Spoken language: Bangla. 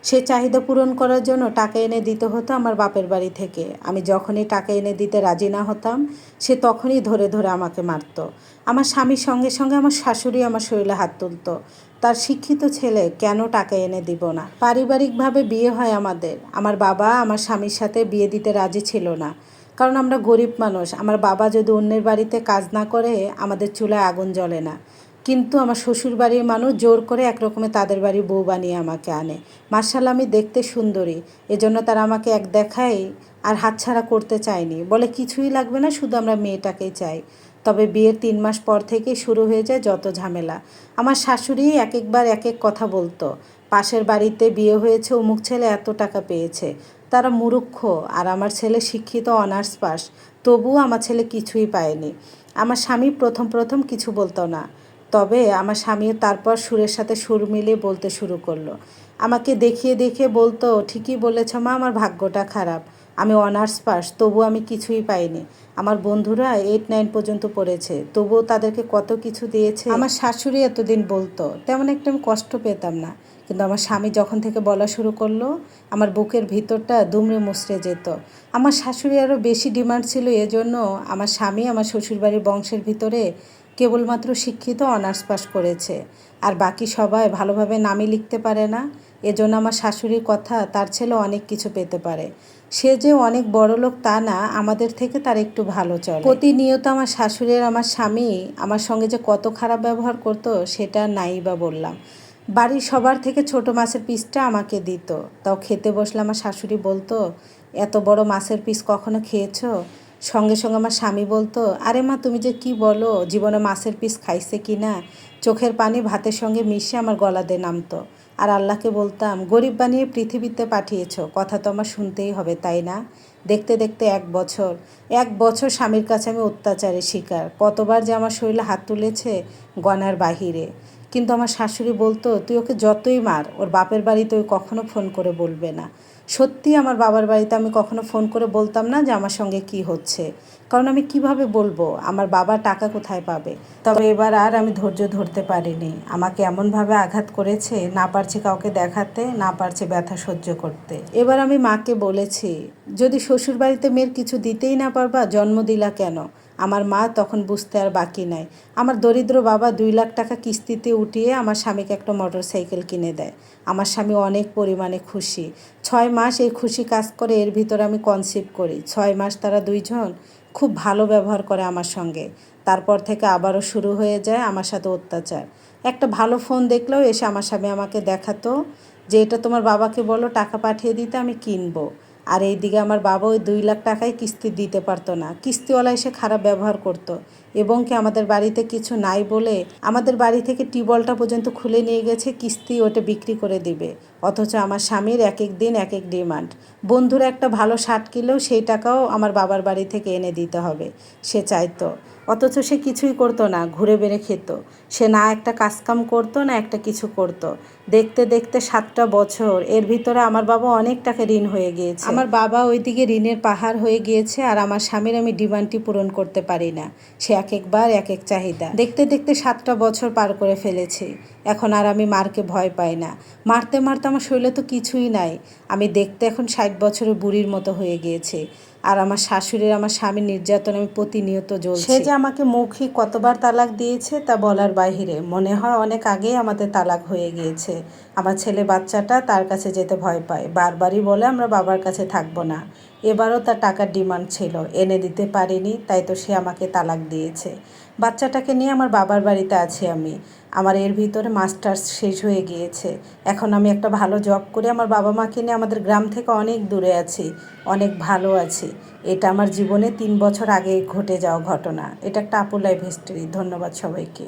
সে চাহিদা পূরণ করার জন্য টাকা এনে দিতে হতো আমার বাপের বাড়ি থেকে। আমি যখনই টাকা এনে দিতে রাজি না হতাম, সে তখনই ধরে ধরে আমাকে মারত। আমার স্বামীর সঙ্গে সঙ্গে আমার শাশুড়ি আমার শরীরে হাত তুলত। তার শিক্ষিত ছেলে কেন টাকা এনে দিব না? পারিবারিকভাবে বিয়ে হয় আমাদের। আমার বাবা আমার স্বামীর সাথে বিয়ে দিতে রাজি ছিল না, কারণ আমরা গরিব মানুষ। আমার বাবা যদি অন্যের বাড়িতে কাজ না করে আমাদের চুলায় আগুন জ্বলে না। কিন্তু আমার শ্বশুর বাড়ির মানুষ জোর করে একরকমে তাদের বাড়ি বউ বানিয়ে আমাকে আনে। মার্শাল্লাহ আমি দেখতে সুন্দরী, এজন্য তারা আমাকে এক দেখায় আর হাতছাড়া করতে চায়নি। বলে কিছুই লাগবে না, শুধু আমরা মেয়েটাকেই চাই। তবে বিয়ের 3 মাস পর থেকেই শুরু হয়ে যায় যত ঝামেলা। আমার শাশুড়ি এক একবার এক এক কথা বলতো। পাশের বাড়িতে বিয়ে হয়েছে, অমুক ছেলে এত টাকা পেয়েছে। তারা মূর্খ, আর আমার ছেলে শিক্ষিত, অনার্স পাস, তবুও আমার ছেলে কিছুই পায়নি। আমার স্বামী প্রথম প্রথম কিছু বলতো না, তবে আমার স্বামীও তারপর সুরের সাথে সুর মিলিয়ে বলতে শুরু করলো। আমাকে দেখিয়ে দেখিয়ে বলতো, ঠিকই বলেছ মা, আমার ভাগ্যটা খারাপ। আমি অনার্স পাস, তবুও আমি কিছুই পাইনি। আমার বন্ধুরা 8-9 পর্যন্ত পড়েছে, তবুও তাদেরকে কত কিছু দিয়েছে। আমার শাশুড়ি এতদিন বলতো, তেমন একটা আমি কষ্ট পেতাম না। কিন্তু আমার স্বামী যখন থেকে বলা শুরু করলো, আমার বুকের ভিতরটা দুমড়ে মুচড়ে যেত। আমার শাশুড়ি আরও বেশি ডিমান্ড ছিল, এজন্য আমার স্বামী আমার শ্বশুরবাড়ির বংশের ভিতরে কেবলমাত্র শিক্ষিত, অনার্স পাস করেছে, আর বাকি সবাই ভালোভাবে নামই লিখতে পারে না। এজন্য আমার শাশুড়ির কথা, তার ছেলে অনেক কিছু পেতে পারে। সে যে অনেক বড় লোক তা না, আমাদের থেকে তার একটু ভালো চলে। প্রতিনিয়ত আমার শাশুড়ি আর আমার স্বামী আমার সঙ্গে যে কত খারাপ ব্যবহার করতো সেটা নাই বা বললাম। বাড়ির সবার থেকে ছোট মাছের পিসটা আমাকে দিত। তাও খেতে বসলে আমার শাশুড়ি বলতো, এত বড় মাছের পিস কখনো খেয়েছো? সঙ্গে সঙ্গে আমার স্বামী বলতো, আরে মা তুমি যে কি বলো, জীবনে মাছের পিস খাইছে কি না? চোখের পানি ভাতের সঙ্গে মিশে আমার গলাতে নামতো। আর আল্লাহকে বলতাম, গরিব বানিয়ে পৃথিবীতে পাঠিয়েছো, কথা তো আমার শুনতেই হবে, তাই না? দেখতে দেখতে 1 বছর স্বামীর কাছে আমি অত্যাচারের শিকার। কতবার যে আমার শরীরে হাত তুলেছে গণার বাহিরে। কিন্তু আমার শাশুড়ি বলতো, তুই ওকে যতই মার, ওর বাপের বাড়িতে ওই কখনো ফোন করে বলবে না। সত্যি আমার বাবার বাড়িতে আমি কখনো ফোন করে বলতাম না যে আমার সঙ্গে কি হচ্ছে, কারণ আমি কিভাবে বলবো, আমার বাবা টাকা কোথায় পাবে। তবে এবার আর আমি ধৈর্য ধরতে পারিনি। আমাকে এমনভাবে আঘাত করেছে, না পারছি কাউকে দেখাতে, না পারছি ব্যথা সহ্য করতে। এবার আমি মাকে বলেছি, যদি শ্বশুরবাড়িতে মেয়ের কিছু দিতেই না পারবা, জন্ম দিলা কেন? আমার মা তখন বুঝতে আর বাকি নাই। আমার দরিদ্র বাবা 2 লাখ টাকা কিস্তিতে উঠিয়ে আমার স্বামীকে একটা মোটরসাইকেল কিনে দেয়। আমার স্বামী অনেক পরিমাণে খুশি। 6 মাস এই খুশি কাজ করে, এর ভিতরে আমি কনসিভ করি। 6 মাস তারা দুইজন খুব ভালো ব্যবহার করে আমার সঙ্গে। তারপর থেকে আবারও শুরু হয়ে যায় আমার সাথে অত্যাচার। একটা ভালো ফোন দেখলেও এসে আমার স্বামী আমাকে দেখাতো যে, এটা তোমার বাবাকে বলো টাকা পাঠিয়ে দিতে, আমি কিনবো। আর এইদিকে আমার বাবা ওই 2 লাখ টাকায় কিস্তি দিতে পারতো না। কিস্তিওয়ালা এসে খারাপ ব্যবহার করতো, এবং কি আমাদের বাড়িতে কিছু নাই বলে আমাদের বাড়ি থেকে টিউবওয়েলটা পর্যন্ত খুলে নিয়ে গেছে, কিস্তি ওটা বিক্রি করে দিবে। অথচ আমার স্বামীর এক এক দিন এক এক ডিমান্ড। বন্ধুরা একটা ভালো শার্ট কিনলেও সেই টাকাও আমার বাবার বাড়ি থেকে এনে দিতে হবে, সে চাইতো। অথচ সে কিছুই করতো না, ঘুরে বেড়ে খেত। সে না একটা কাজকাম করতো, না একটা কিছু করতো। দেখতে দেখতে 7টা বছর, এর ভিতরে আমার বাবা অনেক টাকা ঋণ হয়ে গিয়েছে। আমার বাবা ওইদিকে ঋণের পাহাড় হয়ে গিয়েছে, আর আমার স্বামীর আমি ডিমান্ডটি পূরণ করতে পারি না। সে এক একবার এক এক চাহিদা। দেখতে দেখতে 7টা বছর পার করে ফেলেছি। এখন আর আমি মারকে ভয় পাই না। মারতে মারতে আমার শরীরে তো কিছুই নাই। আমি দেখতে এখন 60 বছরের বুড়ির মতো হয়ে গিয়েছি। আর আমার শাশুড়ির আমার স্বামীর নির্যাতন আমি প্রতিনিয়ত জ্বলছি। সে যে আমাকে মৌখিক কতবার তালাক দিয়েছে তা বলার বাহিরে। মনে হয় অনেক আগেই আমাদের তালাক হয়ে গিয়েছে। আমার ছেলে বাচ্চাটা তার কাছে যেতে ভয় পায়, বারবারই বলে আমরা বাবার কাছে থাকবো না। এবারও তার টাকার ডিমান্ড ছিল, এনে দিতে পারিনি, তাই তো সে আমাকে তালাক দিয়েছে। বাচ্চাটাকে নিয়ে আমার বাবার বাড়িতে আছি আমি। আমার এর ভিতরে মাস্টার্স শেষ হয়ে গিয়েছে। এখন আমি একটা ভালো জব করে আমার বাবা মাকে নিয়ে আমাদের গ্রাম থেকে অনেক দূরে আছি, অনেক ভালো আছি। এটা আমার জীবনে 3 বছর আগে ঘটে যাওয়া ঘটনা। এটা একটা আপু লাইফ হিস্টোরি। ধন্যবাদ সবাইকে।